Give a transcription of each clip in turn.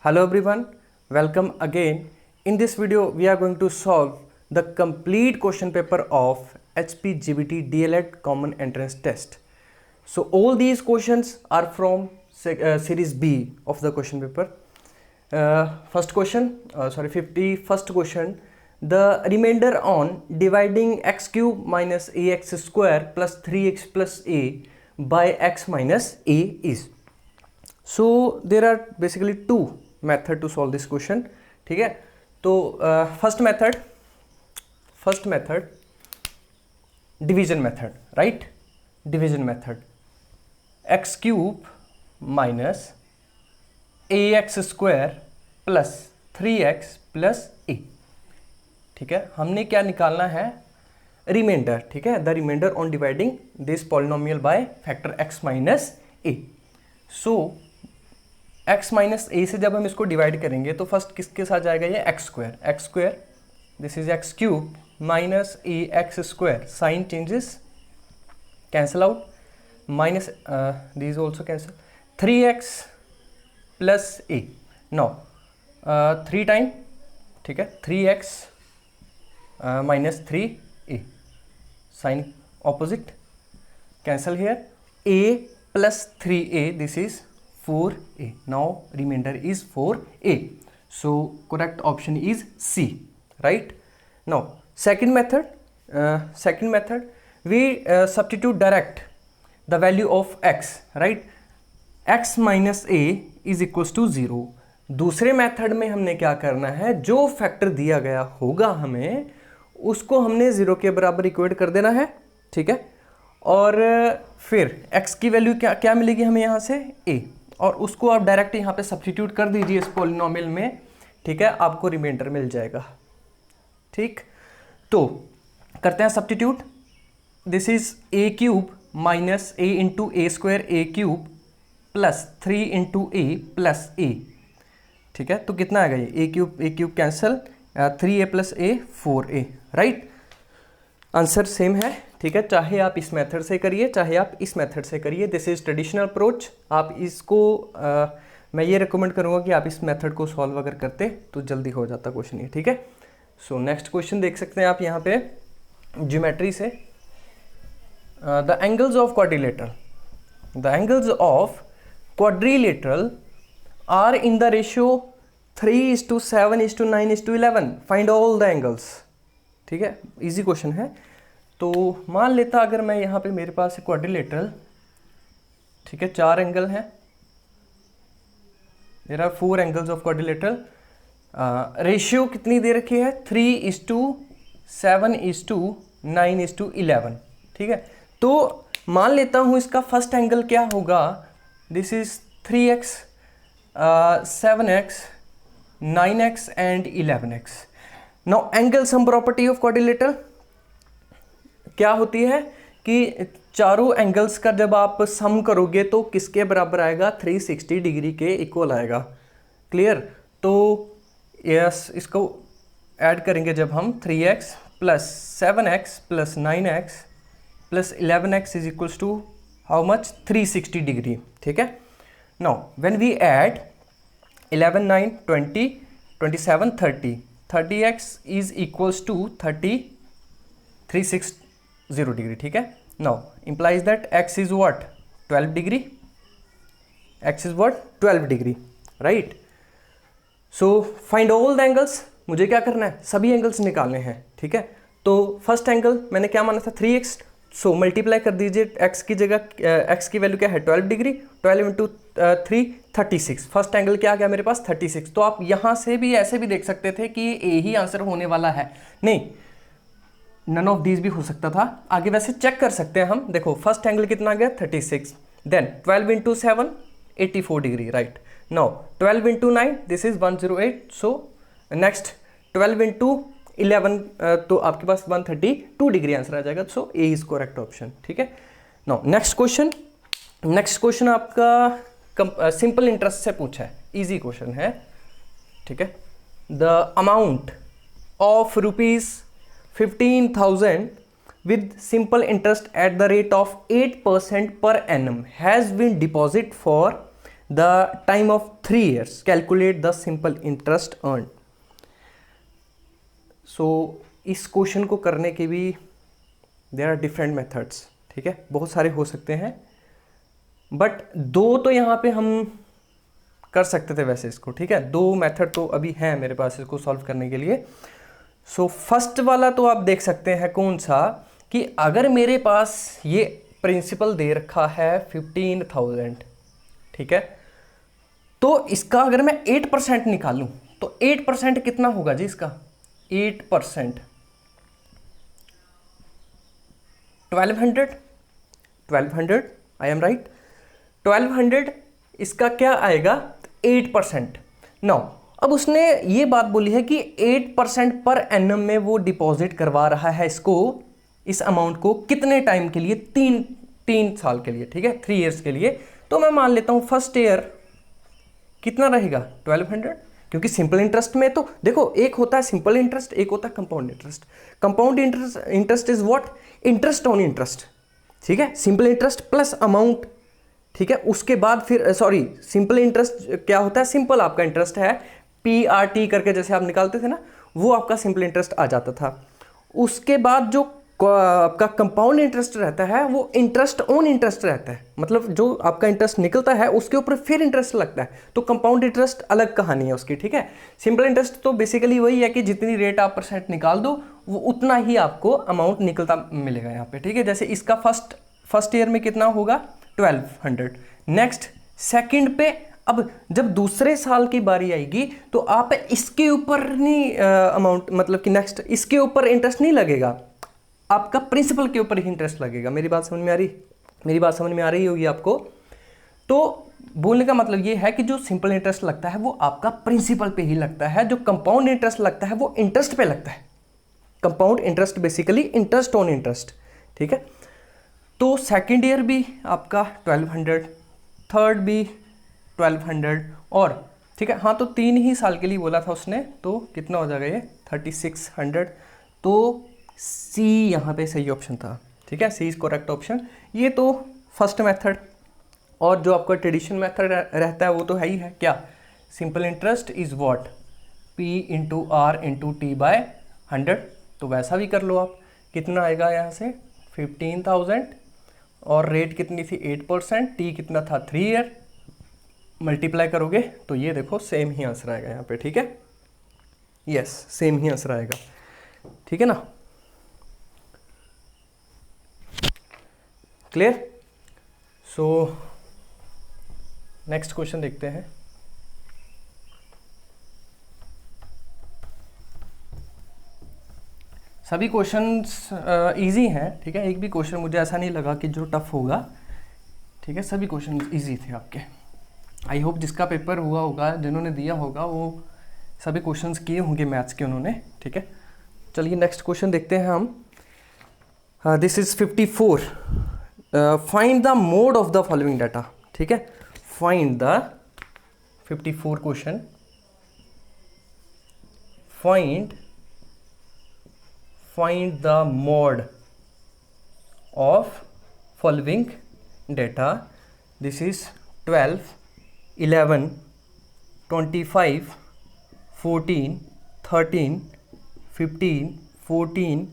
Hello everyone, welcome again. In this video, we are going to solve the complete question paper of HPGBT DLED Common Entrance Test. So all these questions are from series B of the question paper. First question, 51st question. The remainder on dividing x cube minus ax square plus 3x plus a by x minus a is. So there are basically two method to solve this question. ठीक है, तो first method division method, right? Division method, x cube minus ax square plus 3x plus a. ठीक है, हमने क्या निकालना है? Reminder. ठीक है, the reminder on dividing this polynomial by factor x minus a. So x minus a से जब हम इसको डिवाइड करेंगे तो फर्स्ट किसके साथ जाएगा? ये x square. This is x cube minus a x square. Sign changes, cancel out, minus this also cancel. 3x plus a. No 3 time. ठीक है, 3x minus 3a. Sign opposite, cancel here. a plus 3a, this is 4a. Now remainder is 4a. So correct option is C, right? Now second method we substitute direct the value of x, right? x minus a is equals to 0. दूसरे method में हमने क्या करना है? जो factor दिया गया होगा हमें उसको हमने 0 के बराबर इक्वेट कर देना है. ठीक है, और फिर x की वैल्यू क्या मिलेगी हमें यहाँ से? a, और उसको आप डायरेक्ट यहाँ पे सब्स्टिट्यूट कर दीजिए इस पॉलिनोमियल में. ठीक है, आपको रिमाइंडर मिल जाएगा. ठीक, तो करते हैं substitute. This is a cube minus a into a square a cube plus 3 into a plus a. ठीक है, तो कितना आएगा ये? A cube cancel, 3a plus a 4a, right? Answer same है. ठीक है, चाहे आप इस मेथड से करिए चाहे आप इस मेथड से करिए. This is traditional approach. आप इसको मैं ये रिकमेंड करूँगा कि आप इस मेथड को सॉल्व अगर करते तो जल्दी हो जाता क्वेश्चन ये. ठीक है, सो नेक्स्ट क्वेश्चन देख सकते हैं आप यहाँ पे ज्योमेट्री से. The angles of quadrilateral are in the ratio 3:7:9:11. Find all the angles. ठीक है, इजी क्वेश्चन है. तो मान लेता अगर मैं यहाँ पे मेरे पास है क्वाड्रिलेटरल. ठीक है, 4 एंगल हैं. There are 4 angles of quadrilateral. Ratio कितनी दे रखी है? 3:7:9:11. ठीक है, तो मान लेता हूँ इसका फर्स्ट एंगल क्या होगा? This is 3x, 7x, 9x and 11x. Now angle sum property of quadrilateral क्या होती है कि चारों एंगल्स का जब आप सम करोगे तो किसके बराबर आएगा? 360 डिग्री के इक्वल आएगा. क्लियर? तो यस, इसको ऐड करेंगे जब हम 3x plus 7x plus 9x plus 11x is equals to how much? 360 degree. ठीक है, now when we add 11, 9, 20, 27, 30, 30x is equals to 360 degree. ठीक है, now implies that x is what? 12 degree. x is what? 12 degree, right? So find all the angles. मुझे क्या करना है? सभी angles निकालने हैं. ठीक है, तो फर्स्ट एंगल मैंने क्या माना था? 3x. सो मल्टीप्लाई कर दीजिए x की जगह. x की वैल्यू क्या है? 12 डिग्री. 12 इंटू 3 36. फर्स्ट एंगल क्या आ गया मेरे पास? 36. तो आप यहाँ से भी ऐसे भी देख सकते थे कि ए ही आंसर होने वाला है. नहीं, नन ऑफ दीज भी हो सकता था. आगे वैसे चेक कर सकते हैं हम. देखो फर्स्ट एंगल कितना गया? 36. Then 12 into 7 84 degree, right? Now 12 into 9 this is 108. So next 12 into 11 तो आपके पास 132 डिग्री आंसर आ जाएगा. So a is correct option. ठीक है, नाउ नेक्स्ट क्वेश्चन आपका सिंपल इंटरेस्ट से पूछा है. इजी क्वेश्चन है. ठीक है, the amount of ₹15,000 with simple interest at the rate of 8% per annum has been deposited for the time of 3 years, calculate the simple interest earn. So इस question को करने के भी देयर आर डिफरेंट मेथड्स, ठीक है, बहुत सारे हो सकते हैं, बट 2 तो यहाँ पे हम कर सकते थे वैसे इसको, ठीक है, 2 मेथड तो अभी हैं मेरे पास इसको सॉल्व करने के लिए। सो फर्स्ट वाला तो आप देख सकते हैं कौन सा, कि अगर मेरे पास ये प्रिंसिपल दे रखा है 15,000, ठीक है, तो इसका अगर मैं 8% निकालूं तो 8% कितना होगा जी इसका, 8% 1200 आई एम राइट, 1200 इसका क्या आएगा 8%। नाउ अब उसने ये बात बोली है कि 8% पर एनम में वो डिपॉजिट करवा रहा है इसको, इस अमाउंट को कितने टाइम के लिए, 3 साल के लिए, ठीक है, 3 years के लिए। तो मैं मान लेता हूं फर्स्ट ईयर कितना रहेगा 1200, क्योंकि सिंपल इंटरेस्ट में तो देखो एक होता है सिंपल इंटरेस्ट, एक होता है compound interest. Compound interest is what, interest on interest, ठीक है, सिंपल इंटरेस्ट प्लस अमाउंट, ठीक है, उसके बाद फिर सॉरी सिंपल इंटरेस्ट क्या होता है, सिंपल आपका इंटरेस्ट है PRT करके जैसे आप निकालते थे ना, वो आपका सिंपल इंटरेस्ट आ जाता था। उसके बाद जो आपका कंपाउंड इंटरेस्ट रहता है वो इंटरेस्ट ऑन इंटरेस्ट रहता है, मतलब जो आपका इंटरेस्ट निकलता है उसके ऊपर फिर इंटरेस्ट लगता है, तो कंपाउंड इंटरेस्ट अलग कहानी है उसकी, ठीक है। सिंपल इंटरेस्ट तो बेसिकली वही है कि जितनी रेट आप परसेंट निकाल दो वो उतना ही आपको अमाउंट निकलता मिलेगा यहाँ पे, ठीक है। जैसे इसका फर्स्ट ईयर में कितना होगा 1200, नेक्स्ट सेकंड पे, अब जब दूसरे साल की बारी आएगी तो आप इसके ऊपर नहीं अमाउंट, मतलब कि नेक्स्ट इसके ऊपर इंटरेस्ट नहीं लगेगा, आपका प्रिंसिपल के ऊपर ही इंटरेस्ट लगेगा। मेरी बात समझ में आ रही होगी आपको। तो बोलने का मतलब ये है कि जो सिंपल इंटरेस्ट लगता है वो आपका प्रिंसिपल पे ही लगता है, जो कंपाउंड इंटरेस्ट लगता है वो इंटरेस्ट पे लगता है। Compound interest basically interest on interest, ठीक है। तो सेकेंड ईयर भी आपका 1200, थर्ड भी 1200, और ठीक है, हाँ तो 3 ही साल के लिए बोला था उसने, तो कितना हो जाएगा ये 3600। तो सी यहाँ पे सही ऑप्शन था, ठीक है, सी इज करेक्ट ऑप्शन। ये तो फर्स्ट मेथड, और जो आपका ट्रेडिशनल मेथड रहता है वो तो है ही है क्या, simple interest is what P into r into t by 100, तो वैसा भी कर लो आप। कितना आएगा यहाँ से 15,000, और रेट कितनी थी 8%, टी कितना था 3 year, मल्टीप्लाई करोगे तो ये देखो सेम ही आंसर आएगा यहाँ पे, ठीक है, यस सेम ही आंसर आएगा, ठीक है ना, क्लियर। सो नेक्स्ट क्वेश्चन देखते हैं। सभी क्वेश्चंस इजी हैं, ठीक है, एक भी क्वेश्चन मुझे ऐसा नहीं लगा कि जो टफ होगा, ठीक है, सभी क्वेश्चन इजी थे आपके। आई होप जिसका पेपर हुआ होगा, जिन्होंने दिया होगा, वो सभी क्वेश्चंस किए होंगे मैथ्स के उन्होंने, ठीक है। चलिए नेक्स्ट क्वेश्चन देखते हैं हम। This is 54, find the mode of the following data, ठीक है, find the 54 question, find the mode of following data. This is 12, 11, 25, 14, 13, 15, 14,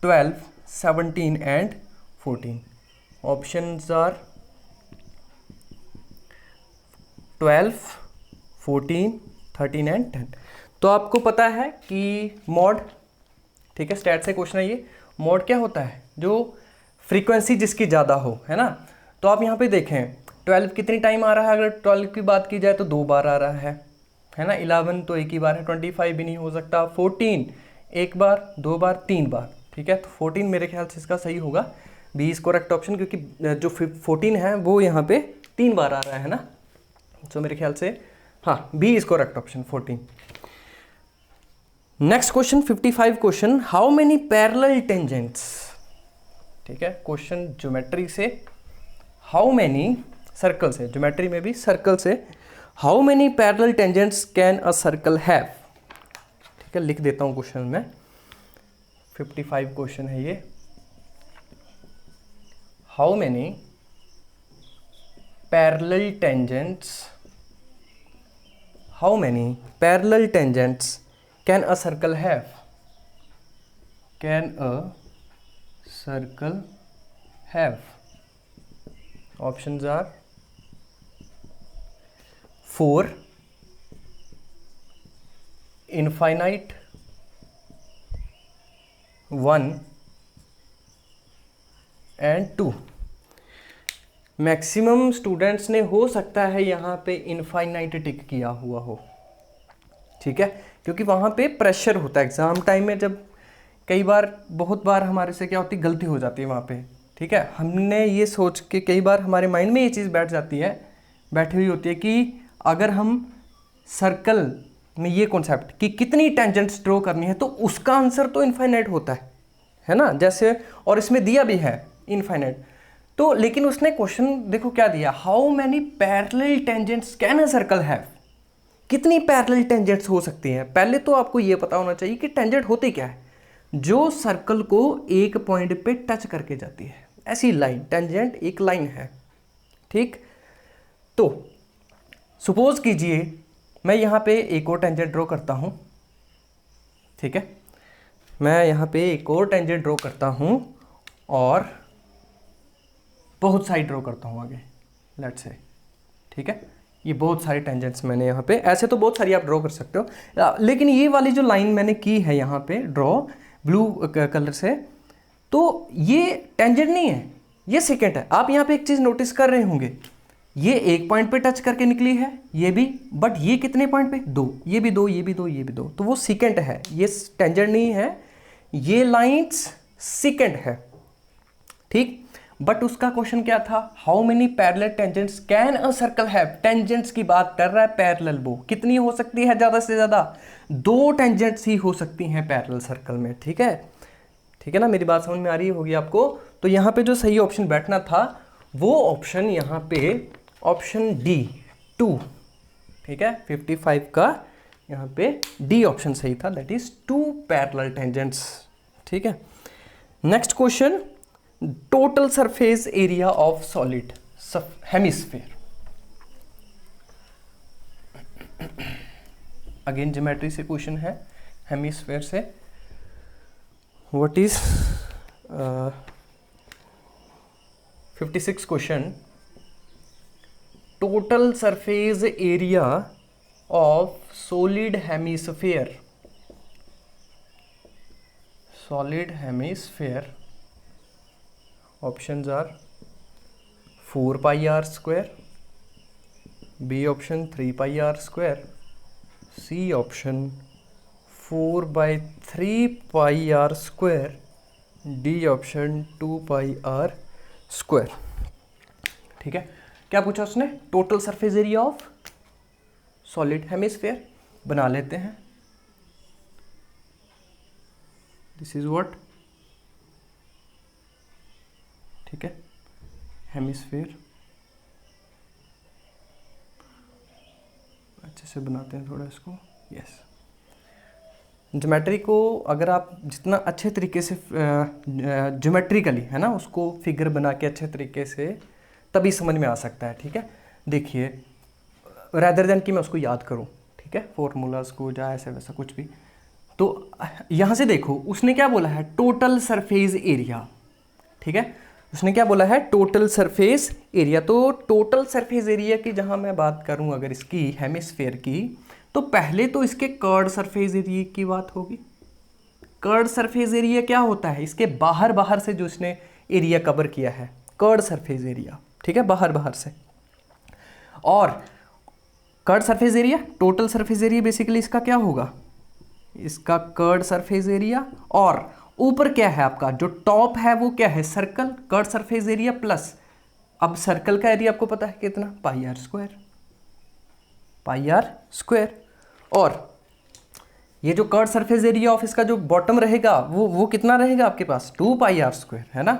12, 17 and 14. Options are 12, 14, 13 and 10. तो आपको पता है कि मॉड, ठीक है, स्टैट से क्वेश्चन है ये, मॉड क्या होता है, जो फ्रीक्वेंसी जिसकी ज़्यादा हो, है ना। तो आप यहाँ पे देखें 12 कितनी टाइम आ रहा है, अगर 12 की बात की जाए तो 2 बार आ रहा है ना, 11 तो एक ही बार है, 25 भी नहीं हो सकता, 14 1 बार, 2 बार, 3 बार, ठीक है। तो 14 मेरे ख्याल से इसका सही होगा, बी इज करेक्ट ऑप्शन, क्योंकि जो 14 है वो यहाँ पे 3 बार आ रहा है ना, तो मेरे ख्याल से हाँ b is correct option 14। Next question 55 question, how many parallel tangents, ठीक है, क्वेश्चन ज्योमेट्री से, हाउ मेनी सर्कल से, ज्योमेट्री में भी सर्कल से, how many parallel tangents can a circle have, ठीक है, लिख देता हूं क्वेश्चन में, 55 क्वेश्चन है ये, how many parallel tangents, how many parallel tangents can a circle have, can a circle have? Options are 4, infinite, 1 and 2। Maximum students ने हो सकता है यहाँ पे इनफाइनाइट टिक किया हुआ हो, ठीक है, क्योंकि वहाँ पे प्रेशर होता है एग्ज़ाम टाइम में। जब कई बार, बहुत बार हमारे से क्या होती है, गलती हो जाती है वहाँ पे, ठीक है। हमने ये सोच के, कई बार हमारे माइंड में ये चीज़ बैठी हुई होती है कि अगर हम सर्कल में ये कॉन्सेप्ट कि कितनी टेंजेंट्स ड्रॉ करनी है तो उसका आंसर तो इनफाइनाइट होता है ना, जैसे, और इसमें दिया भी है इनफाइनाइट। तो लेकिन उसने क्वेश्चन देखो क्या दिया, how many parallel tangents can a circle have, कितनी पैरेलल टेंजेंट्स हो सकती हैं। पहले तो आपको ये पता होना चाहिए कि टेंजेंट होती क्या है, जो सर्कल को एक पॉइंट पे टच करके जाती है, ऐसी लाइन। टेंजेंट एक लाइन है, ठीक। तो सपोज कीजिए मैं यहाँ पे एक और टेंजेंट ड्रॉ करता हूँ, ठीक है, मैं यहाँ पे एक और टेंजेंट ड्रॉ करता हूँ और बहुत सारी ड्रॉ करता हूँ आगे, लेट्स से, ठीक है। ये बहुत सारी टेंजेंट्स मैंने यहाँ पे, ऐसे तो बहुत सारी आप ड्रॉ कर सकते हो, लेकिन ये वाली जो लाइन मैंने की है यहाँ पे ड्रॉ ब्लू कलर से, तो ये टेंजेंट नहीं है, ये सेकेंड है। आप यहाँ पे एक चीज़ नोटिस कर रहे होंगे, ये एक पॉइंट पे टच करके निकली है, ये भी, बट ये कितने पॉइंट पे, 2, ये भी 2, ये भी 2, ये भी 2, तो वो सेकेंड है, ये टेंजेंट नहीं है, ये लाइन्स सेकेंड है, ठीक। बट उसका क्वेश्चन क्या था, how many parallel tangents can a circle have, tangents की बात कर रहा है, पैरेलल वो कितनी हो सकती है, ज़्यादा से ज़्यादा 2 टेंजेंट्स ही हो सकती हैं पैरेलल सर्कल में, ठीक है, ठीक है ना, मेरी बात समझ में आ रही होगी आपको। तो यहाँ पे जो सही ऑप्शन बैठना था वो ऑप्शन यहाँ पे ऑप्शन डी 2, ठीक है, 55 का यहाँ पे डी ऑप्शन सही था, दैट इज 2 पैरेलल टेंजेंट्स, ठीक है। Next question, total surface area of solid hemisphere. Again geometry से क्वेश्चन है, हेमिस्फीयर से। What is 56 question, total surface area of solid hemisphere, solid hemisphere. Options are 4 pi r square, b option 3 pi r square, c option 4/3 pi r square, d option 2 pi r square, ठीक है। क्या पूछा उसने, total surface area of solid hemisphere. बना लेते हैं, this is what, ठीक है, हेमिस्फीयर। अच्छे से बनाते हैं थोड़ा इसको, यस। ज्योमेट्री को अगर आप जितना अच्छे तरीके से ज्योमेट्रिकली, है ना, उसको फिगर बना के अच्छे तरीके से, तभी समझ में आ सकता है, ठीक है। देखिए, रैदर देन कि मैं उसको याद करूं, ठीक है, फॉर्मूलाज को या ऐसे वैसा कुछ भी। तो यहाँ से देखो उसने क्या बोला है, टोटल सरफेस एरिया, ठीक है, उसने क्या बोला है, टोटल सरफेस एरिया। तो टोटल सरफेस एरिया की जहाँ मैं बात करूँ अगर इसकी हेमिस्फीयर की, तो पहले तो इसके कर्ड सरफेस एरिया की बात होगी। कर्ड सरफेस एरिया क्या होता है, इसके बाहर बाहर से जो इसने एरिया कवर किया है, कर्ड सरफेस एरिया, ठीक है, बाहर बाहर से। और curd surface area, total surface area basically इसका क्या होगा, इसका कर्ड सरफेस एरिया, और ऊपर क्या है आपका जो टॉप है वो क्या है, circle, curved surface area plus, अब सर्कल का एरिया आपको पता है कितना, pi r square, pi r square. और ये जो कर्ड सरफेस एरिया ऑफ इसका जो बॉटम रहेगा वो कितना रहेगा आपके पास, 2 पाई आर स्क्वायर, है ना,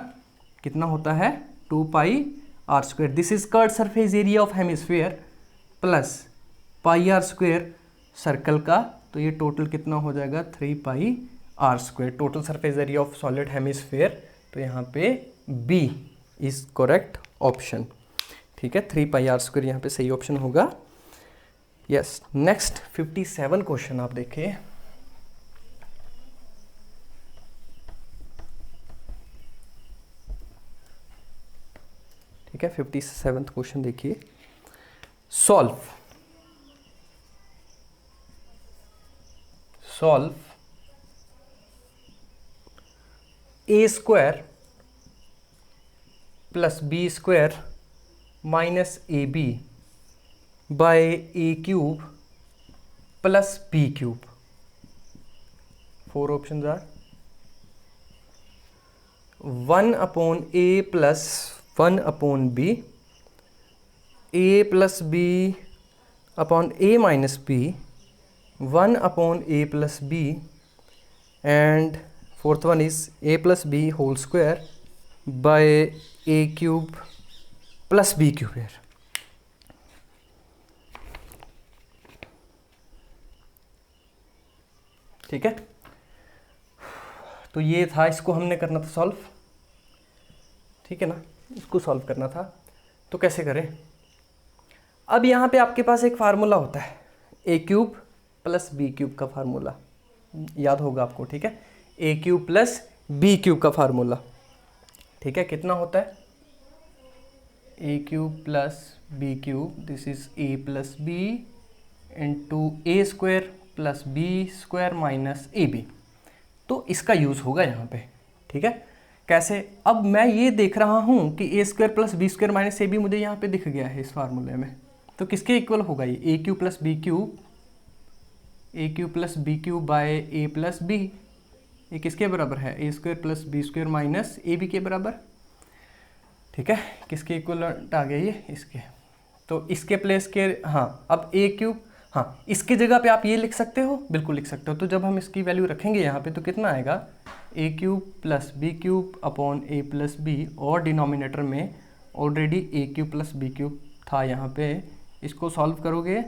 कितना होता है, 2 pi r square. This is curved surface area of hemisphere plus pi r square circle का, तो ये टोटल कितना हो जाएगा, 3 pi r square, total surface area of solid hemisphere. तो यहाँ पे बी इज करेक्ट ऑप्शन, ठीक है, 3πr² यहाँ पे सही ऑप्शन होगा। यस, नेक्स्ट 57 क्वेश्चन आप देखिए। ठीक है, 57 क्वेश्चन देखिए। Solve a² + b² - ab by a³ + b³। 4 options are 1/a + 1/b, a + b/a - b, 1/a + b, and fourth one is a + b whole square by a³ + b³। ठीक है, तो ये था, इसको हमने करना था सॉल्व। ठीक है ना, इसको सॉल्व करना था। तो कैसे करें? अब यहाँ पे आपके पास एक फार्मूला होता है a³ + b³ का फार्मूला, याद होगा आपको। ठीक है, a³ + b³ का फार्मूला। ठीक है, कितना होता है? a³ + b³, this is a + b into a² + b² - ab। तो इसका यूज़ होगा यहाँ पे। ठीक है, कैसे? अब मैं ये देख रहा हूँ कि a² + b² - ab मुझे यहाँ पे दिख गया है इस फार्मूले में। तो किसके इक्वल होगा ये? a³ + b³ bye a + b। ये किसके बराबर है? a² + b² - ab के बराबर। ठीक है, किसके इक्वलेंट आ गया ये? इसके। तो इसके प्लेस के, हाँ, अब a³, हाँ, इसकी जगह पे आप ये लिख सकते हो, बिल्कुल लिख सकते हो। तो जब हम इसकी वैल्यू रखेंगे यहाँ पे तो कितना आएगा? a³ + b³ a + b, और डिनोमिनेटर में ऑलरेडी a³ + b³ था यहाँ पे। इसको सॉल्व करोगे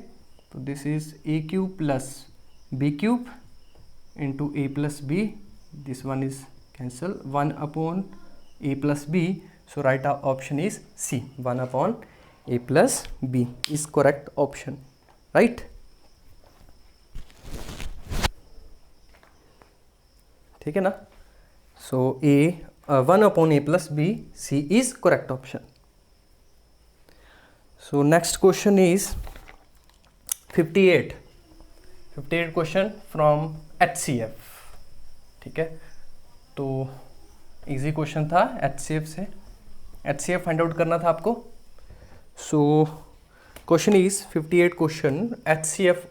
तो this is a³ + b³ into a + b, this one is cancel, 1/a + b। So right option is C, 1/a + b is correct option, right. ठीक है ना? सो 1/a + b, C is correct option. So next question is 58 question from HCF। ठीक है, तो easy question था HCF से। HCF find out करना था आपको। So question is 58 question, HCF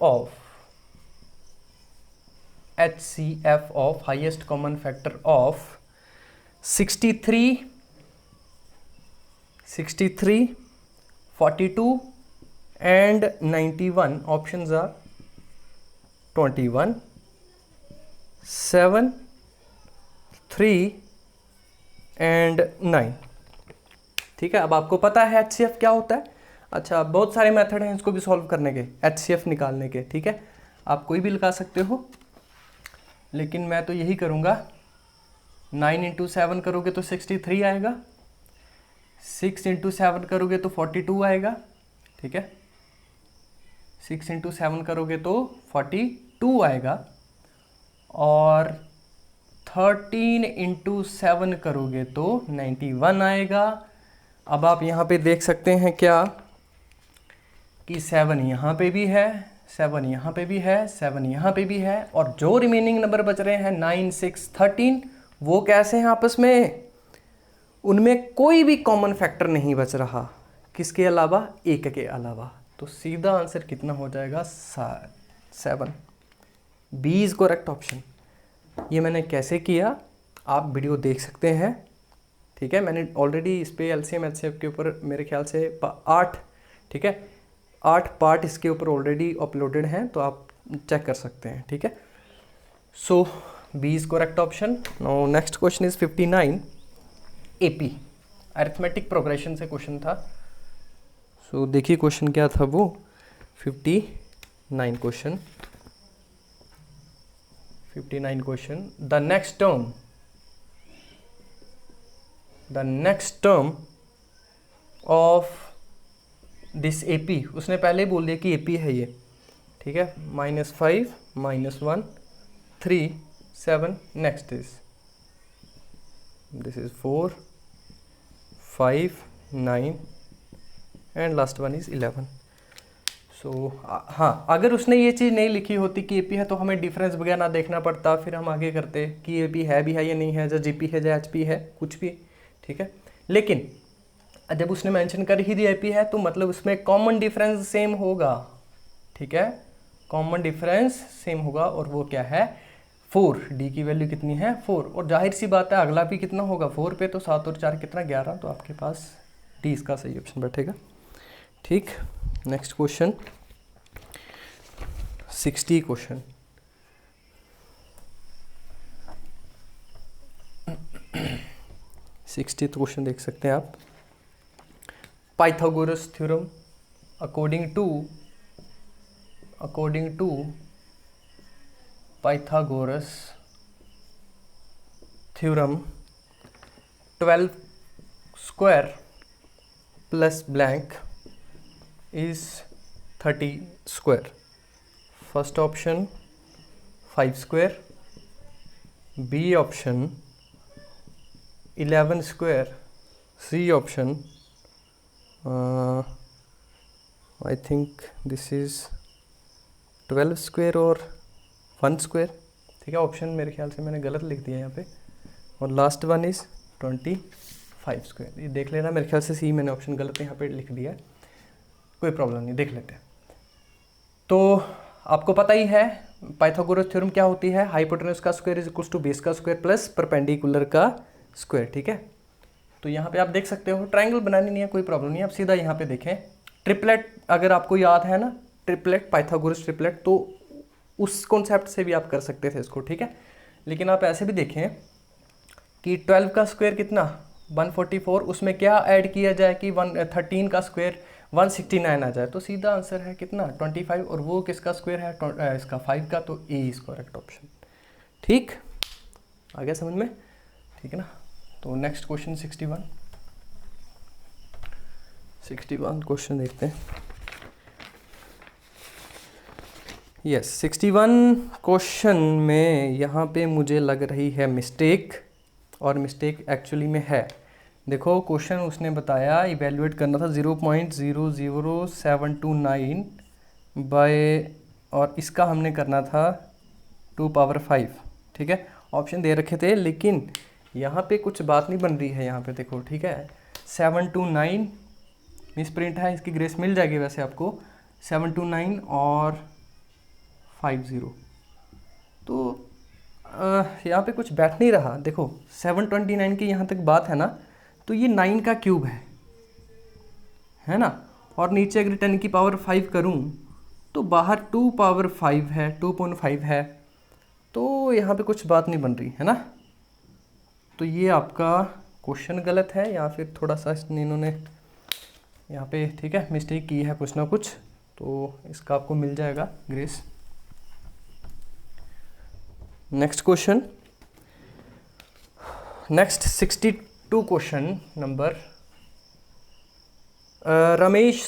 of highest common factor of 63, 42 and 91। options are 21, 7, 3 and 9। ठीक है, अब आपको पता है HCF क्या होता है। अच्छा, बहुत सारे मेथड हैं इसको भी सॉल्व करने के, HCF निकालने के। ठीक है, आप कोई भी लगा सकते हो, लेकिन मैं तो यही करूँगा। 9 × 7 करोगे तो 63 आएगा, 6 × 7 करोगे तो 42 आएगा। ठीक है, 6 × 7 करोगे तो 42 आएगा, और 13 × 7 करोगे तो 91 आएगा। अब आप यहाँ पे देख सकते हैं क्या कि 7 यहाँ पे भी है, 7 यहाँ पे भी है, 7 यहाँ पे भी है, और जो रिमेनिंग नंबर बच रहे हैं 9, 6, 13, वो कैसे हैं आपस में? उनमें कोई भी कॉमन फैक्टर नहीं बच रहा, किसके अलावा? 1 के अलावा। तो सीधा आंसर कितना हो जाएगा? 7। B is correct option. ये मैंने कैसे किया आप वीडियो देख सकते हैं। ठीक है, मैंने ऑलरेडी इस पे LCM HCF के ऊपर मेरे ख्याल से 8, ठीक है, 8 पार्ट इसके ऊपर ऑलरेडी अपलोडेड हैं, तो आप चेक कर सकते हैं। ठीक है, so B is correct option. Now next question is 59 AP, arithmetic progression से क्वेश्चन था। सो देखिए क्वेश्चन क्या था वो, 59 question. The next term of this A P, उसने पहले ही बोल दिया कि ए पी है ये, ठीक है। -5 -1 3 7, next this is 4 5 9 and last one is 11। सो हाँ, अगर उसने ये चीज़ नहीं लिखी होती कि ए पी है तो हमें डिफरेंस वगैरह ना देखना पड़ता, फिर हम आगे करते कि ए पी है भी है या नहीं है, या जी पी है या एच पी है, कुछ भी, ठीक है। लेकिन जब उसने मेंशन कर ही दिया ए पी है तो मतलब उसमें कॉमन डिफरेंस सेम होगा, ठीक है, कॉमन डिफरेंस सेम होगा, और वो क्या है 4। डी की वैल्यू कितनी है 4, और जाहिर सी बात है अगला भी कितना होगा 4 पे, तो 7 और 4 कितना 11, तो आपके पास डी इसका सही ऑप्शन बैठेगा, ठीक। Next question 60 question. Sixtieth question देख सकते हैं आप। Pythagoras theorem according to Pythagoras theorem 12 square plus blank is 30 square. First option 5 square, b option 11 square, c option I think this is 12 square और 1 square, ठीक है। Option मेरे ख्याल से मैंने गलत लिख दिया यहाँ पे, और लास्ट वन इज 25 स्क्वायर। ये देख लेना, मेरे ख्याल से सी मैंने ऑप्शन गलत यहाँ पे लिख दिया है, कोई प्रॉब्लम नहीं, देख लेते हैं। तो आपको पता ही है पाइथागोरस थ्योरम क्या होती है, हाइपोटेनस का square is equals to base का स्क्वायर प्लस परपेंडिकुलर का स्क्वायर, ठीक है। तो यहाँ पे आप देख सकते हो, ट्रायंगल बनानी नहीं है, कोई प्रॉब्लम नहीं, आप सीधा यहाँ पे देखें। ट्रिपलेट अगर आपको याद है ना, ट्रिपलेट पाइथागोरस ट्रिपलेट, तो उस कॉन्सेप्ट से भी आप कर सकते थे इसको, ठीक है। लेकिन आप ऐसे भी देखें कि 12 का स्क्वायर कितना 144, उसमें क्या ऐड किया जाए कि 13 का स्क्वायर 169 आ जाए, तो सीधा आंसर है कितना 25, और वो किसका स्क्वायर है इसका 5 का, तो ए इज करेक्ट ऑप्शन, ठीक। आ गया समझ में, ठीक है ना। तो नेक्स्ट क्वेश्चन 61 क्वेश्चन देखते हैं। यस 61 क्वेश्चन में यहाँ पे मुझे लग रही है मिस्टेक, और मिस्टेक एक्चुअली में है। देखो क्वेश्चन उसने बताया इवेल्युएट करना था 0.00729 बाय, और इसका हमने करना था 2 पावर 5, ठीक है। ऑप्शन दे रखे थे, लेकिन यहाँ पे कुछ बात नहीं बन रही है, यहाँ पे देखो, ठीक है। 729 मिस प्रिंट है, इसकी ग्रेस मिल जाएगी वैसे आपको, 729 और 50, तो यहाँ पे कुछ बैठ नहीं रहा। देखो 729 की यहाँ तक बात है ना, तो ये 9 का क्यूब है ना, और नीचे अगर 10 की पावर 5 करूँ तो बाहर 2 पावर 5 है, 2.5 है, तो यहाँ पे कुछ बात नहीं बन रही है ना। तो ये आपका क्वेश्चन गलत है, या फिर थोड़ा सा इन्होंने यहाँ पे, ठीक है, मिस्टेक की है कुछ ना कुछ, तो इसका आपको मिल जाएगा grace. Next question, next 62 question number. Ramesh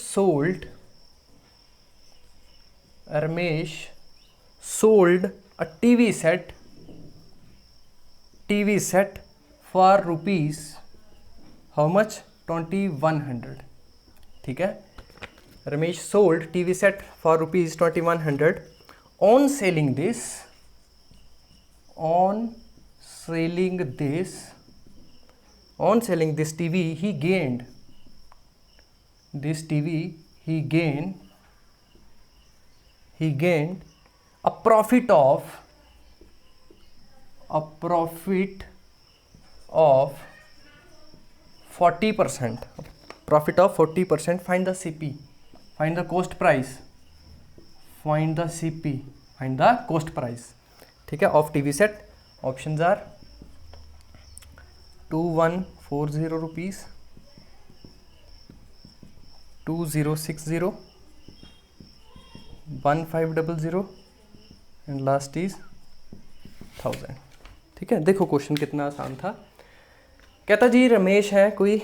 sold a TV set for rupees how much 2100, ठीक है। Ramesh sold TV set for rupees 2100. On selling this TV he gained a profit of 40%. Profit of 40%. Find the CP. Find the cost price. Find the CP. Find the cost price. ठीक है, of TV set. Options are 2140 rupees, 2060, 1500 and last is 1000, ठीक है। देखो question कितना आसान था। कहता जी रमेश है कोई,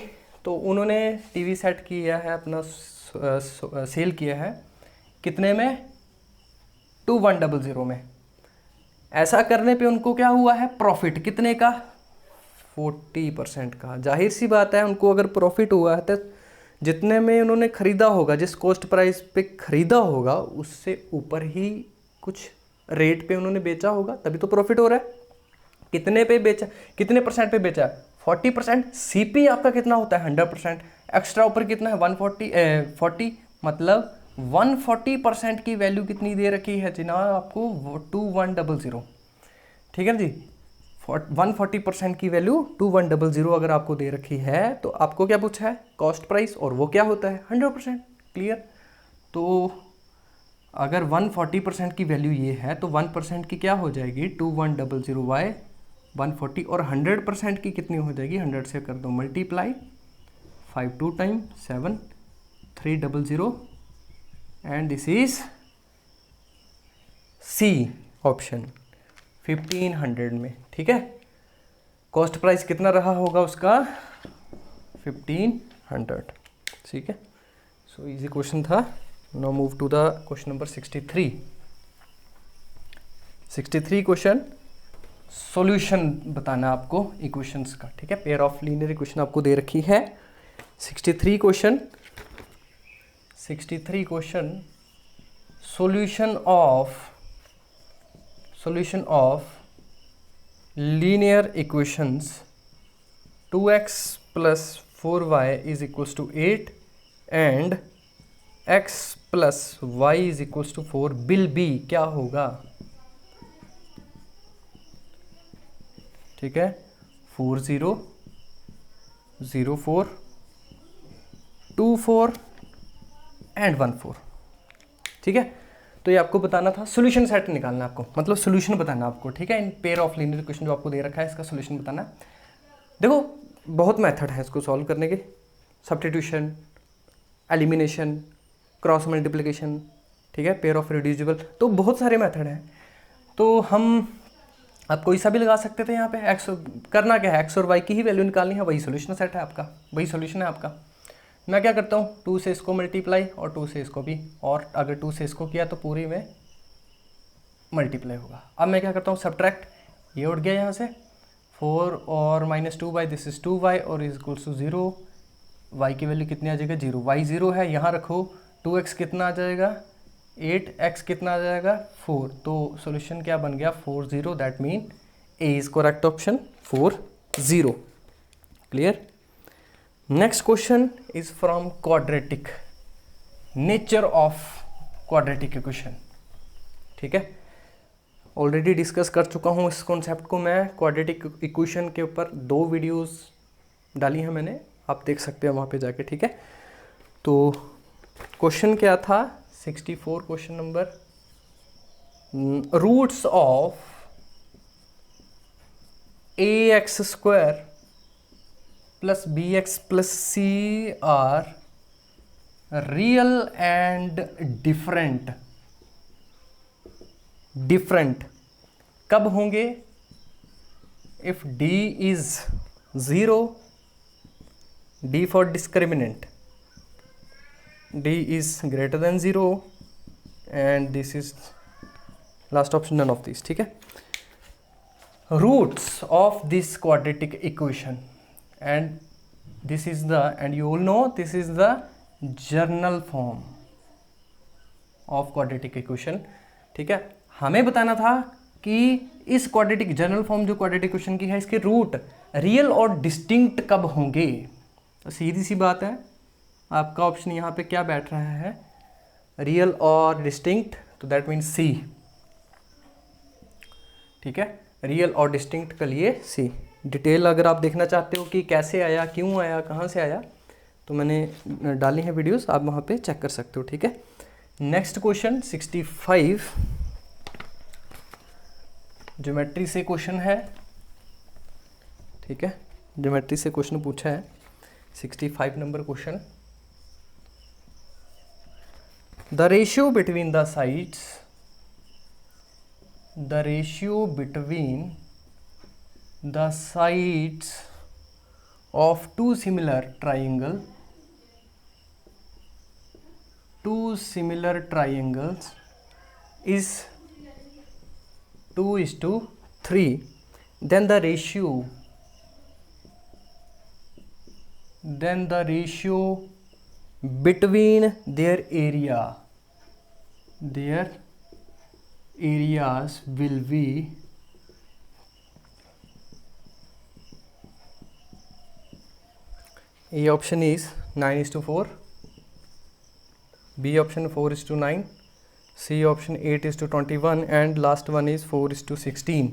तो उन्होंने टीवी सेट किया है अपना सेल किया है, कितने में, 2100 में। ऐसा करने पे उनको क्या हुआ है, प्रॉफिट कितने का, 40% का। जाहिर सी बात है, उनको अगर प्रॉफिट हुआ है तो जितने में उन्होंने खरीदा होगा, जिस कॉस्ट प्राइस पे खरीदा होगा, उससे ऊपर ही कुछ रेट पे उन्होंने बेचा होगा, तभी तो प्रॉफिट हो रहा है। कितने पे बेचा, कितने परसेंट पे बेचा, 40%। सीपी आपका कितना होता है, 100%। एक्स्ट्रा ऊपर कितना है, 40, मतलब 140% की वैल्यू कितनी दे रखी है जनाब आपको, 2100। ठीक है जी, 140% की वैल्यू 2100 अगर आपको दे रखी है, तो आपको क्या पूछा है, कॉस्ट प्राइस, और वो क्या होता है, 100%। क्लियर। तो अगर 140% की वैल्यू ये है, तो 1% की क्या हो जाएगी, 2100 बाय 140, और 100% की कितनी हो जाएगी, 100 से कर दो multiply, 5 2 time 7 300, and this is c option 1500 में। ठीक है, कॉस्ट प्राइस कितना रहा होगा उसका, 1500। ठीक है, सो इजी क्वेश्चन था। Now move to the question number 63 question, solution बताना आपको इक्वेशंस का। ठीक है, पेयर ऑफ लीनियर इक्वेशन आपको दे रखी है। 63 question, solution of linear equations 2x plus 4y is equals to 8 and x plus y is equals to 4 will be, क्या होगा, ठीक है, 4 0 0 4 2 4 एंड 1 4। ठीक है, तो ये आपको बताना था, सॉल्यूशन सेट निकालना आपको, मतलब सॉल्यूशन बताना आपको। ठीक है, in pair of linear equation जो आपको दे रखा है, इसका सॉल्यूशन बताना। देखो बहुत मेथड है इसको सॉल्व करने के, सब्स्टिट्यूशन, एलिमिनेशन, क्रॉस मल्टीप्लिकेशन, ठीक है, पेयर ऑफ रिड्यूसिबल, तो बहुत सारे मेथड हैं। तो हम आप कोई सा भी लगा सकते थे यहाँ पे। एक्स करना क्या है, एक्स और वाई की ही वैल्यू निकालनी है, वही सॉल्यूशन सेट है आपका, वही सॉल्यूशन है आपका। मैं क्या करता हूँ, 2 से इसको मल्टीप्लाई और 2 से इसको भी, और अगर 2 से इसको किया तो पूरी में मल्टीप्लाई होगा। अब मैं क्या करता हूँ, सब्ट्रैक्ट, ये उठ गया यहाँ से, 4 और -2 बाई दिस इज 2y और इज इक्वल्स टू 0। y की वैल्यू कितनी आ जाएगा, 0, y 0 है, यहाँ रखो, 2x कितना आ जाएगा 8, x कितना आ जाएगा 4। तो सॉल्यूशन क्या बन गया, 4 0, that mean A is correct option, 4 0। Clear. Next question is from quadratic, nature of quadratic equation. ठीक है, ऑलरेडी डिस्कस कर चुका हूँ इस कॉन्सेप्ट को मैं, क्वाड्रेटिक इक्वेशन के ऊपर 2 वीडियोस डाली हैं मैंने, आप देख सकते हैं वहाँ पे जाके। ठीक है, तो क्वेश्चन क्या था, 64 question number, roots of ax² plus bx plus c are real and different कब होंगे, if d is 0, d for discriminant, d is greater than 0 and this is last option, none of these। ठीक है, roots of this quadratic equation and this is the, and you all know this is the journal form of quadratic equation। ठीक है, हमें बताना था कि इस quadratic general form जो क्वाड्रेटिक इक्वेशन की है, इसके रूट रियल और डिस्टिंक्ट कब होंगे। तो सीधी सी बात है, आपका ऑप्शन यहाँ पे क्या बैठ रहा है, रियल और डिस्टिंक्ट, तो दैट मीन्स सी। ठीक है, रियल और डिस्टिंक्ट के लिए सी। डिटेल अगर आप देखना चाहते हो कि कैसे आया, क्यों आया, कहाँ से आया, तो मैंने डाली हैं वीडियोस, आप वहाँ पे चेक कर सकते हो। ठीक है, नेक्स्ट क्वेश्चन 65, ज्योमेट्री से क्वेश्चन है। ठीक है, ज्योमेट्री से क्वेश्चन पूछा है, 65 number question, the ratio between the sides of two similar triangle two similar triangles is 2:3, then the ratio between their areas will be A option is 9:4, B option 4:9, C option 8:21 and last one is 4:16.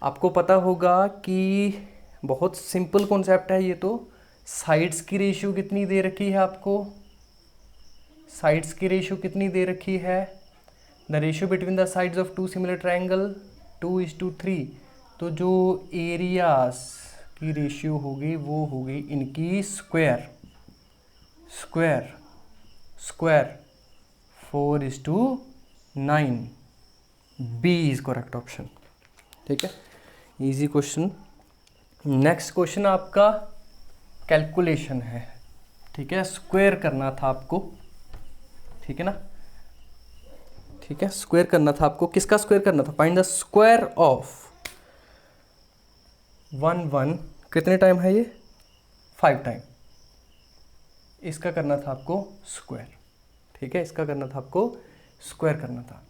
आपको पता होगा कि बहुत simple concept है ये। तो sides की ratio कितनी दे रखी है आपको, साइड्स की रेशियो कितनी दे रखी है, the ratio between the sides of two similar triangle 2:3। तो जो एरियाज की रेशियो होगी वो होगी इनकी square 4:9। B is correct option. ठीक है, इजी क्वेश्चन। नेक्स्ट क्वेश्चन आपका कैलकुलेशन है। ठीक है, स्क्वायर करना था आपको। ठीक है ना, ठीक है, स्क्वायर करना था आपको। किसका स्क्वायर करना था? फाइंड द स्क्वायर ऑफ 1 कितने टाइम है ये? 5 टाइम। इसका करना था आपको स्क्वायर। ठीक है, इसका करना था आपको स्क्वायर करना था।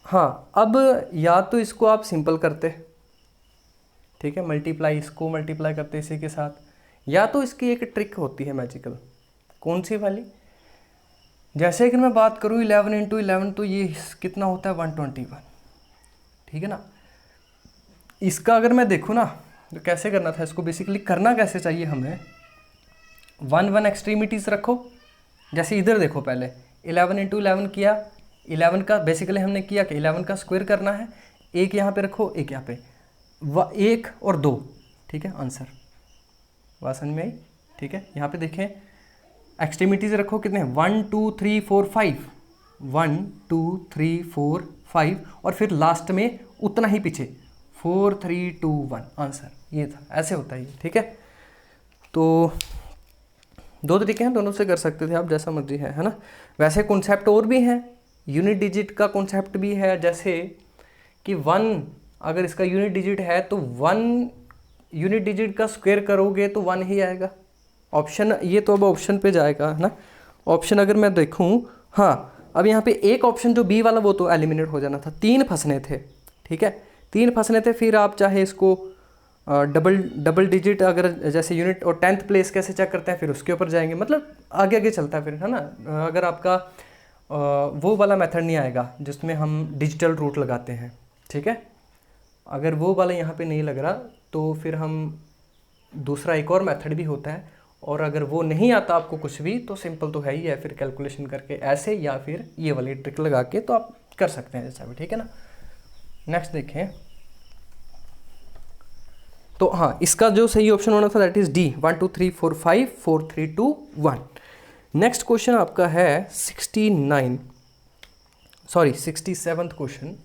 हाँ, अब या तो इसको आप सिंपल करते, ठीक है, मल्टीप्लाई, इसको मल्टीप्लाई करते इसी के साथ, या तो इसकी एक ट्रिक होती है मैजिकल। कौन सी वाली? जैसे कि मैं बात करूँ 11 × 11 तो ये कितना होता है? 121। ठीक है ना। इसका अगर मैं देखूँ ना तो कैसे करना था इसको, बेसिकली करना कैसे चाहिए हमें, 1 एक्सट्रीमिटीज़ रखो। जैसे इधर देखो, पहले 11 × 11 किया, 11 का बेसिकली हमने किया कि 11 का स्क्वायर करना है। एक यहाँ पे रखो, एक यहाँ पे, 1 और 2। ठीक है, आंसर बात समझ में आई? ठीक है, यहाँ पे देखें एक्सट्रीमिटीज़ रखो कितने, 1 2 3 4 5, 1 2 3 4 5 और फिर लास्ट में उतना ही पीछे 4 3 2 1। आंसर ये था, ऐसे होता है ये। ठीक है, तो 2 तरीके हैं, दोनों से कर सकते थे आप, जैसा मर्जी है ना। वैसे कॉन्सेप्ट और भी हैं, यूनिट डिजिट का कॉन्सेप्ट भी है। जैसे कि 1 अगर इसका यूनिट डिजिट है तो 1 यूनिट डिजिट का स्क्वायर करोगे तो 1 ही आएगा। ऑप्शन ये तो अब ऑप्शन पे जाएगा, है ना। ऑप्शन अगर मैं देखूं, हाँ, अब यहाँ पे एक ऑप्शन जो बी वाला वो तो एलिमिनेट हो जाना था। 3 फंसने थे। ठीक है, 3 फंसने थे। फिर आप चाहे इसको डबल डिजिट, अगर जैसे यूनिट और 10th प्लेस कैसे चेक करते हैं, फिर उसके ऊपर जाएंगे। मतलब आगे आगे चलता है फिर, है ना। अगर आपका वो वाला मेथड नहीं आएगा जिसमें हम डिजिटल रूट लगाते हैं, ठीक है, अगर वो वाला यहाँ पे नहीं लग रहा तो फिर हम दूसरा एक और मेथड भी होता है। और अगर वो नहीं आता आपको कुछ भी, तो सिंपल तो है ही है, फिर कैलकुलेशन करके ऐसे, या फिर ये वाली ट्रिक लगा के तो आप कर सकते हैं जैसा भी। ठीक है ना। नेक्स्ट देखें, तो हाँ, इसका जो सही ऑप्शन होना था that is D, 1 2 3 4 5 4 3 2 1। Next question आपका है 67th question.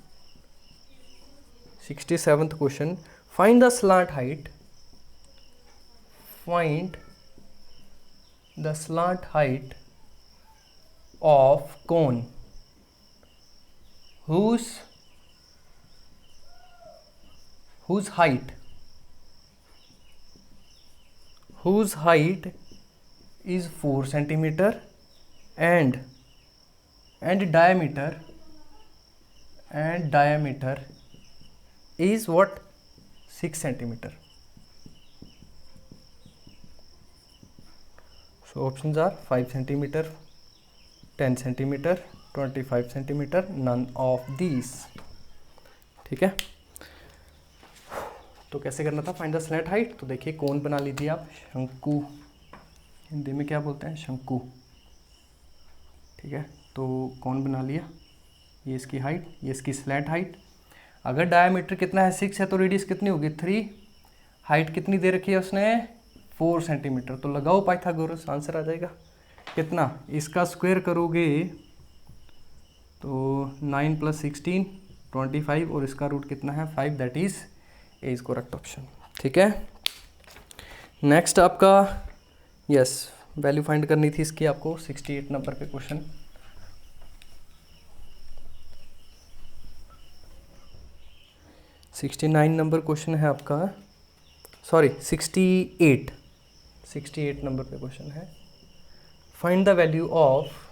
67th question, find the slant height, find the slant height of cone whose height is 4 centimeter and diameter is what, 6 centimeter. So options are 5 centimeter, 10 centimeter, 25 centimeter, none of these. ठीक है, तो कैसे करना था find the slant height? तो देखिए, कौन बना लीजिए आप, शंकु, हिंदी में क्या बोलते हैं, शंकु। ठीक है, तो कौन बना लिया, ये इसकी हाइट, ये इसकी स्लैंट हाइट। अगर डायमीटर कितना है, 6 है, तो रेडियस कितनी होगी, 3। हाइट कितनी दे रखी है उसने, 4 सेंटीमीटर। तो लगाओ पाइथागोरस, आंसर आ जाएगा कितना। इसका स्क्वायर करोगे तो 9 + 16 25, और इसका रूट कितना है, 5, that is a is correct option. ठीक है, नेक्स्ट आपका, यस, वैल्यू फाइंड करनी थी इसकी आपको 68 नंबर पे क्वेश्चन। सिक्सटी 69 नंबर क्वेश्चन है आपका, सॉरी 68 नंबर पे क्वेश्चन है। Find the value of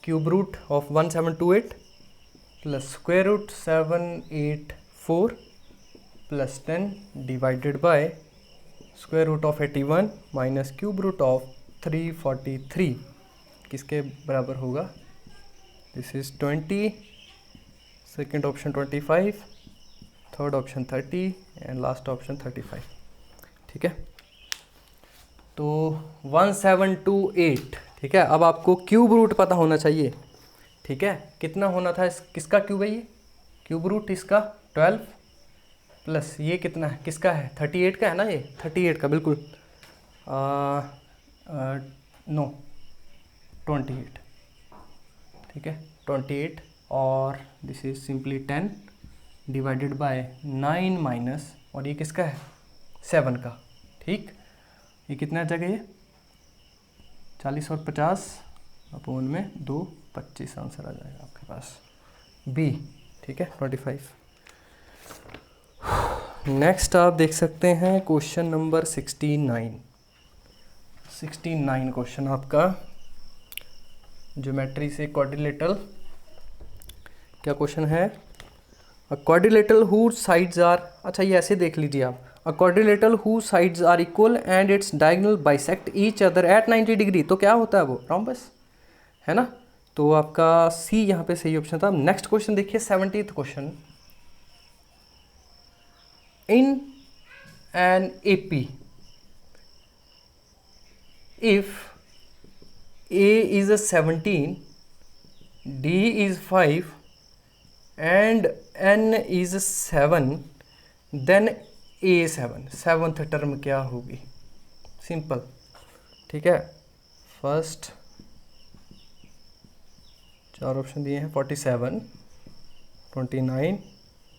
cube root of 1728 plus square root 784 plus 10 divided by square root of 81 minus cube root of 343 किसके बराबर होगा? This is 20, second option 25, third option 30 and last option 35। ठीक है, तो 1728। ठीक है, अब आपको क्यूब रूट पता होना चाहिए। ठीक है, कितना होना था, किसका क्यूब है ये? क्यूब रूट इसका 12 प्लस ये कितना है, किसका है? 38 का है ना, ये 38 का बिल्कुल नो 28। ठीक है, 28 और this is simply 10 divided bye 9 minus, और ये किसका है? 7 का। ठीक, ये कितना आ जाएगा? ये 40 और 50 अपोन में 2, 25 आंसर आ जाएगा आपके पास बी। ठीक है, 25। नेक्स्ट आप देख सकते हैं क्वेश्चन नंबर 69 क्वेश्चन आपका ज्योमेट्री से क्वाड्रिलेटरल। क्या क्वेश्चन है? A quadrilateral whose sides are, अच्छा ये ऐसे देख लीजिए आप, a quadrilateral whose sides are equal and its diagonal bisect each other at 90 degree, तो क्या होता है वो? रोम्बस है ना। तो आपका सी यहाँ पे सही ऑप्शन था। नेक्स्ट क्वेश्चन देखिए 70th question. In an AP if A is a 17, D is 5 and N is 7, then A 7, seventh term क्या होगी? सिंपल। ठीक है, फर्स्ट 4 ऑप्शन दिए हैं 47, 29,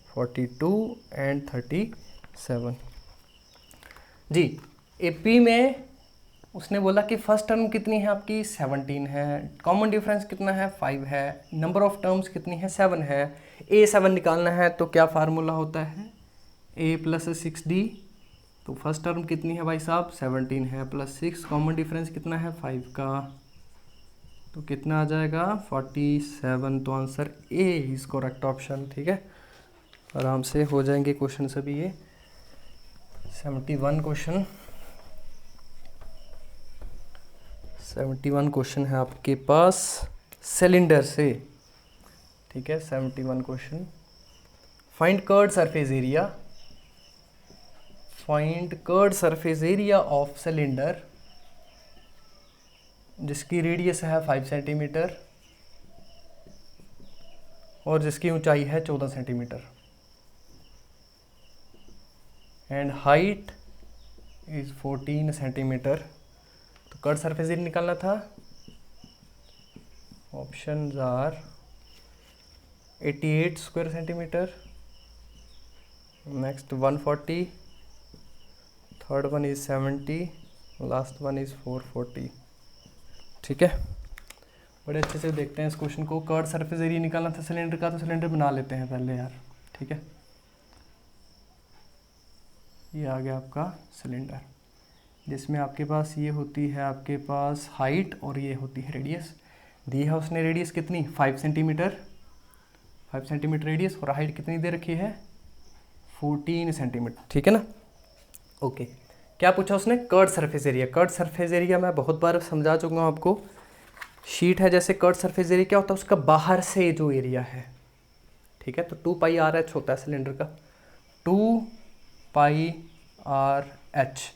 42 एंड 37। जी, एपी में उसने बोला कि फर्स्ट टर्म कितनी है आपकी? 17 है, कॉमन डिफरेंस कितना है? 5 है, नंबर ऑफ टर्म्स कितनी है? 7 है। ए 7 निकालना है तो क्या फार्मूला होता है? ए प्लस 6d। तो फर्स्ट टर्म कितनी है भाई साहब? 17 है प्लस 6, कॉमन डिफरेंस कितना है? 5 का, तो कितना आ जाएगा? 47। तो answer A is correct option. ठीक है, आराम से हो जाएंगे क्वेश्चन सभी ये। 71 क्वेश्चन है आपके पास सिलेंडर से। ठीक है, 71 question. Find curved surface area of cylinder जिसकी रेडियस है 5 सेंटीमीटर और जिसकी ऊंचाई है 14 centimeter and height is 14 centimeter. तो कर्ड सरफेस एरिया निकालना था। Options are 88 square centimeter, next 140, third one is 70, last one is 440। ठीक है, बड़े अच्छे से देखते हैं इस क्वेश्चन को। कर्ड सरफेस एरिया निकालना था सिलेंडर का, तो सिलेंडर बना लेते हैं पहले यार। ठीक है, ये आ गया आपका सिलेंडर जिसमें आपके पास ये होती है आपके पास हाइट और ये होती है रेडियस। दी है उसने रेडियस कितनी? 5 सेंटीमीटर, 5 सेंटीमीटर रेडियस, और हाइट कितनी दे रखी है? 14 सेंटीमीटर। ठीक है ना। ओके, क्या पूछा उसने? Curd surface area. Curd surface area मैं बहुत बार समझा चुका हूँ आपको। शीट है जैसे, कर्ड सरफेस एरिया क्या होता है? उसका बाहर से जो एरिया है। ठीक है, तो 2 पाई आर एच होता है सिलेंडर का। 2 pi r h,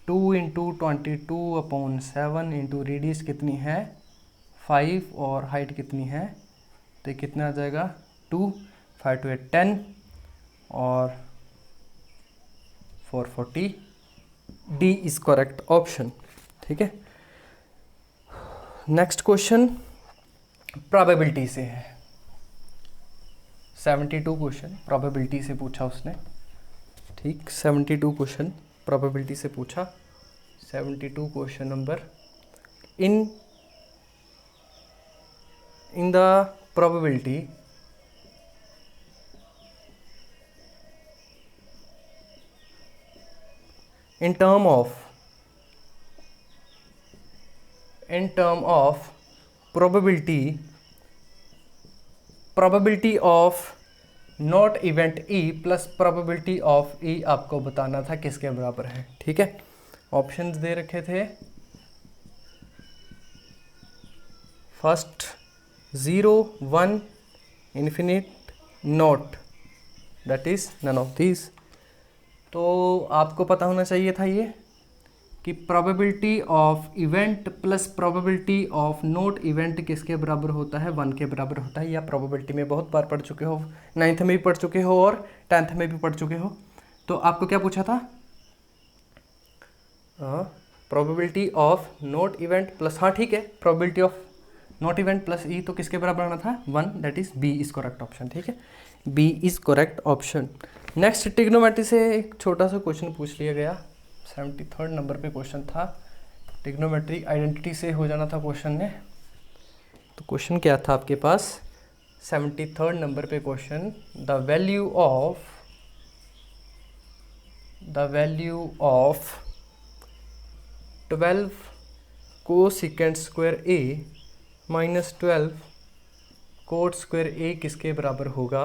2 into 22/7 into radius कितनी है? 5 और हाइट कितनी है? तो ये कितना आ जाएगा? 2, 5 to 8 10 और 440। D is correct option. ठीक है, नेक्स्ट क्वेश्चन प्रोबेबिलिटी से है। 72 क्वेश्चन प्रोबेबिलिटी से पूछा उसने, ठीक, 72 क्वेश्चन प्रोबेबिलिटी से पूछा। 72 question number in the probability in term of probability of not event E plus probability of E आपको बताना था किसके बराबर है, ठीक है। ऑप्शंस दे रखे थे, first 0, 1, infinite, not, that is none of these. तो आपको पता होना चाहिए था ये कि probability of event plus probability of not event किसके बराबर होता है, 1 के बराबर होता है। या प्रोबेबिलिटी में बहुत बार पढ़ चुके हो, 9th में भी पढ़ चुके हो और 10th में भी पढ़ चुके हो। तो आपको क्या पूछा था, probability of not event plus, हाँ ठीक है, probability of not event plus E, तो किसके बराबर आना था, 1, that is B is correct option, ठीक है, B is correct option. Next trigonometry से एक छोटा सा क्वेश्चन पूछ लिया गया, 73rd नंबर पे क्वेश्चन था, ट्रिग्नोमेट्री आइडेंटिटी से हो जाना था क्वेश्चन ने। तो क्वेश्चन क्या था आपके पास, 73rd नंबर पे question, the value of 12 cosecant square A minus 12 cot square A किसके बराबर होगा,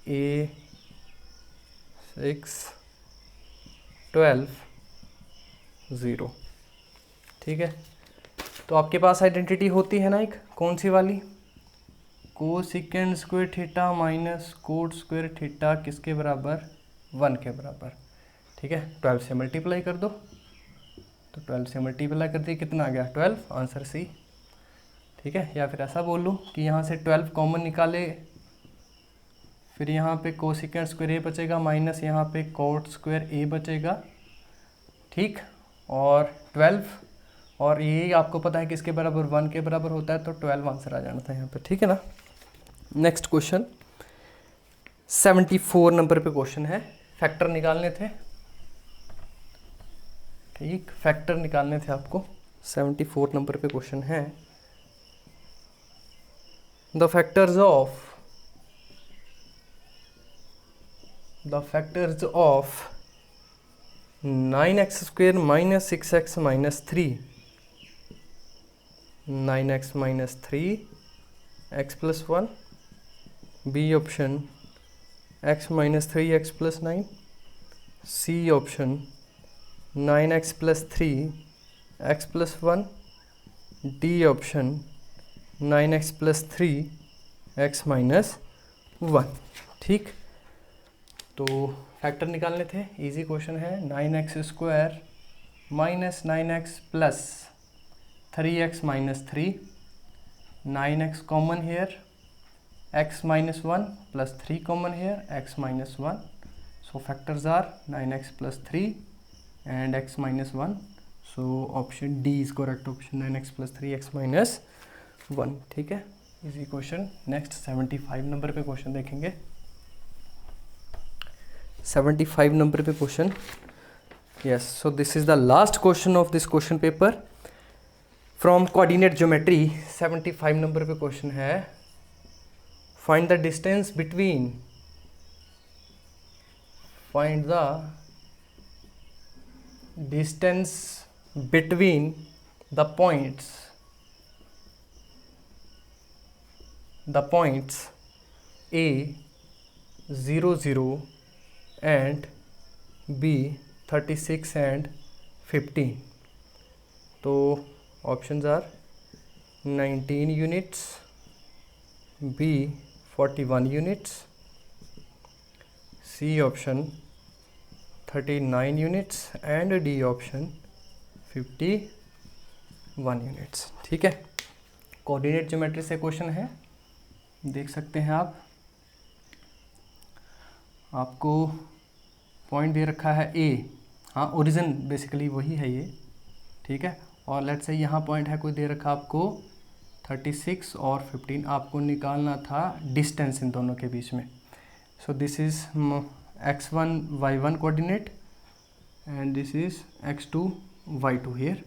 ए 6, 12, 0, ठीक है। तो आपके पास आइडेंटिटी होती है ना एक, कौन सी वाली, cosecant square theta minus cot square theta किसके बराबर, 1 के बराबर, ठीक है। 12 से मल्टीप्लाई कर दो, तो 12 से मल्टीप्लाई कर दिए, कितना आ गया 12, आंसर सी, ठीक है। या फिर ऐसा बोल लूँ कि यहाँ से 12 कॉमन निकाले, फिर यहाँ पे कोसेकेंट स्क्वायर ए बचेगा माइनस यहाँ पे कोट स्क्वायर ए बचेगा, ठीक, और 12, और ये आपको पता है किसके बराबर, 1 के बराबर होता है, तो 12 आंसर आ जाना था यहाँ पे, ठीक है ना। नेक्स्ट क्वेश्चन 74 नंबर पे क्वेश्चन है, फैक्टर निकालने थे, ठीक, फैक्टर निकालने थे आपको। 74 नंबर पे क्वेश्चन है, the factors of 9x square minus 6x minus 3, 9x minus 3 x plus 1, b option x minus 3x plus 9, c option 9x plus 3 x plus 1, d option 9x plus 3 x minus 1, ठीक। तो factor निकालने थे, easy question है, 9x square minus 9x plus 3x minus 3, 9x common here, x minus 1 plus 3 common here, x minus 1, so factors are 9x plus 3 and x minus 1, so option D is correct option, 9x plus 3x minus 1, ठीक है, easy question. Next 75 number पे question देखेंगे, 75 number पे question, yes, so this is the last question of this question paper from coordinate geometry. 75 number पे question है, find the distance between, find the distance between the points A 0, 0 and B 36 and 15। तो options are 19 units, B 41 units, C option 39 units and D option 51 units, ठीक है। Coordinate geometry से question है, देख सकते हैं आप, आपको पॉइंट दे रखा है ए, हाँ ओरिजिन बेसिकली वही है ये, ठीक है, और लेट्स से यहाँ पॉइंट है कोई दे रखा आपको 36 और 15 आपको निकालना था डिस्टेंस इन दोनों के बीच में. So this is x1 y1 coordinate and this is x2 y2 here.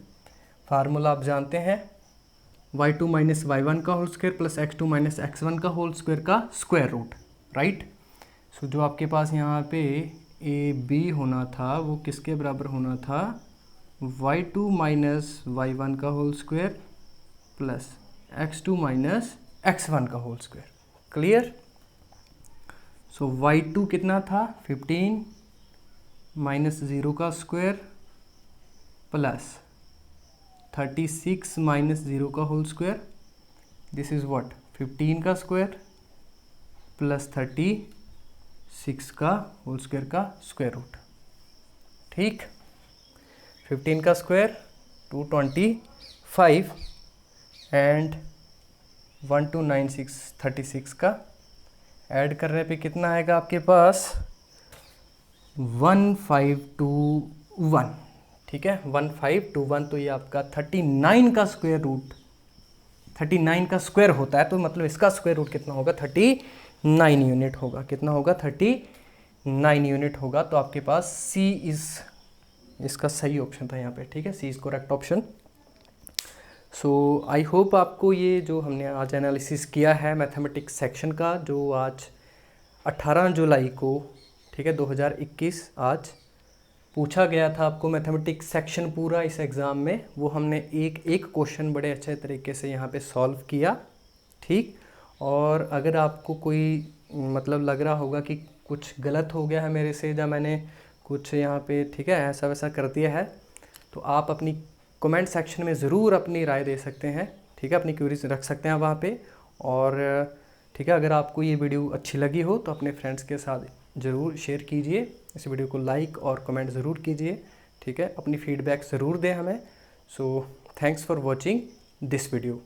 Formula आप जानते हैं, y2 माइनस y1 का whole square plus x2 minus x1 का होल स्क्वायर का स्क्वायर रूट, राइट. सो जो आपके पास यहाँ पे ए बी होना था वो किसके बराबर होना था, y2 माइनस y1 का whole square plus x2 minus x1 का होल स्क्वायर. क्लियर. सो y2 कितना था 15 माइनस 0 का स्क्वायर प्लस 36 माइनस 0 का whole square. This is what 15 का स्क्वायर प्लस 36 का होल स्क्वायर का स्क्वायर रूट. ठीक. 15 का स्क्वायर 225 एंड 1296 36 का ऐड करने पे कितना आएगा आपके पास 1521. ठीक है 1521. तो ये आपका 39 का स्क्वायर रूट 39 का स्क्वायर होता है, तो मतलब इसका स्क्वायर रूट कितना होगा 39 यूनिट होगा. कितना होगा 39 यूनिट होगा. तो आपके पास सी इज इसका सही ऑप्शन था यहाँ पे. ठीक है C is correct option. So I hope आपको ये जो हमने आज एनालिसिस किया है मैथमेटिक्स सेक्शन का, जो आज 18 जुलाई को, ठीक है 2021 आज पूछा गया था आपको मैथमेटिक्स सेक्शन पूरा इस एग्ज़ाम में, वो हमने एक एक क्वेश्चन बड़े अच्छे तरीके से यहाँ पे सॉल्व किया. ठीक. और अगर आपको कोई मतलब लग रहा होगा कि कुछ गलत हो गया है मेरे से, या मैंने कुछ यहाँ पे ठीक है ऐसा वैसा कर दिया है, तो आप अपनी कमेंट सेक्शन में ज़रूर अपनी राय दे सकते हैं. ठीक है अपनी क्वेरीज रख सकते हैं वहाँ पे. और ठीक है अगर आपको ये वीडियो अच्छी लगी हो तो अपने फ्रेंड्स के साथ ज़रूर शेयर कीजिए. इस वीडियो को लाइक और कमेंट ज़रूर कीजिए. ठीक है अपनी फीडबैक ज़रूर दें हमें. So thanks for watching this video.